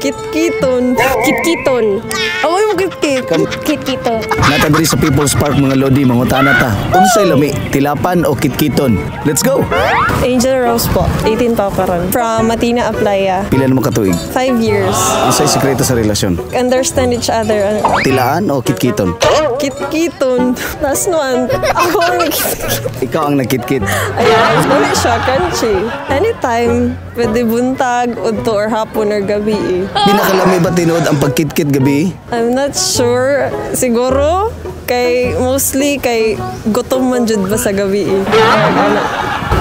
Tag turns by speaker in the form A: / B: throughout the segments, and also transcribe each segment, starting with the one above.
A: Kitkiton.
B: Kitkiton.
A: Amoy mo kitkit.
B: Kitkiton.
C: Nata diri sa People's Park mga lodi, mangutana ta. Unsay lami, tilapan o kitkiton? Let's go.
A: Angel Rose po. 18 pa karon. From Matina Aplaya.
C: Pila naman katuig?
A: 5 years.
C: Unsay sekreto sa relasyon?
A: Understand each other.
C: Tilaan o kitkiton?
A: Kitkiton. Last one. Ako ang
C: Ikaw ang nagkitkit.
A: Ayan, ulit siya, crunchy. Anytime, pwede buntag, udto or hapon or gabi eh.
C: Pinakalami ba tinuod ang pagkitkit gabi?
A: I'm not sure. Siguro, mostly kay gutom man jud ba sa gabi eh.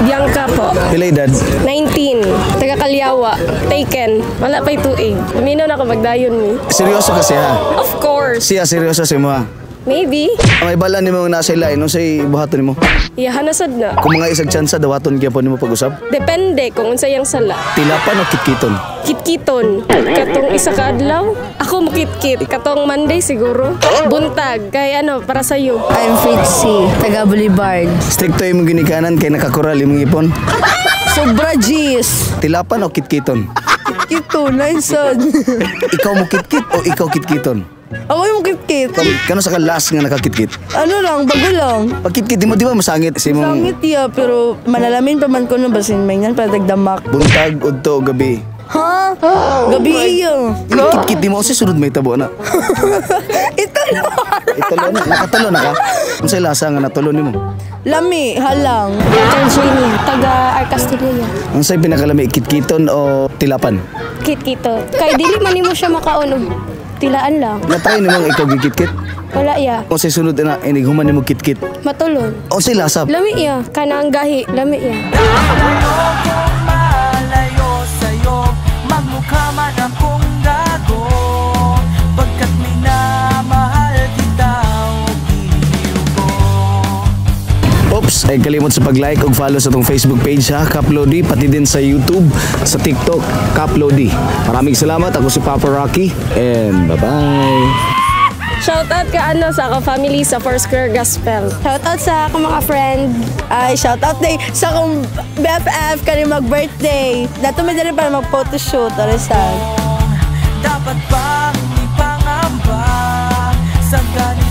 B: Bianca po.
C: Pila edad?
B: 19. Taga Kalyawa. Taken. Wala pa'y tuig. Minaw na ako magdayon ni.
C: Seryoso kasi ha?
B: Of course.
C: Siya seryoso si mo ha?
B: Maybe.
C: May bala ni mo nasa ilain, no say buhaton ni mo.
B: Iyahan na sad na.
C: Kung mga isag tsansa, dawaton kaya po ni mo pag-usap.
B: Depende kung unsa yang sala.
C: Tilapan o kitkiton?
B: Kitkiton. Katong isa ka adlaw. Ako makitkit. Katong Monday siguro. Buntag. Kay para sa'yo.
D: I'm Fritzy, taga Boulevard.
C: Stricto yung ginikanan kay nakakural yung ipon.
D: Sobra G's.
C: Tilapan o kitkiton?
A: Kito, nice son.
C: Ikaw mo kitkit o ikaw kitkiton?
A: Amoy mo kitkit.
C: Kano sa kalas nga nakakitkit?
A: Ano lang, bago lang.
C: Pagkitkit di ba masangit? Si mong
A: Sangit ya, pero malalamin pa man ko no basin may ngan para dagdamak.
C: buntag, udto, gabi.
A: Ha? Gabi iyo.
C: Kitkit di mo kasi sunod may tabo na.
A: Ito lang.
C: Itulo na, nakatulo na ka. Kung sa lasa nga natulo ni mo.
A: Lami, halang.
B: Virginia. Taga Arcastilia.
C: Ang sa'yo pinakalami, kitkiton o tilapan?
B: Kitkito. Kay dili man nimo siya makaunog. Tilaan lang.
C: Natry ni mong ikaw gikitkit?
B: Wala ya.
C: O sa sunod na, inighuman ni mo kitkit?
B: Matulon.
C: O sa lasap?
B: Lami ya. Kanang gahi. Lami ya.
E: Malayo sa'yo, magmukha man akong gago, pagkat minamahal kita o giliw ko.
C: Oops, ay kalimot sa pag-like o follow sa itong Facebook page ha, Kap Lodi, pati din sa YouTube, sa TikTok, Kap Lodi. Maraming salamat, ako si Papa Rocky, and bye-bye!
B: Shoutout ka sa ako family sa Foursquare Gospel. Shoutout sa ako mga friend.
A: Ay, shoutout day sa akong BFF kani mag-birthday. Dato may dali para mag-photoshoot. Arisan.
E: Dapat bang ipangamba sa ganito?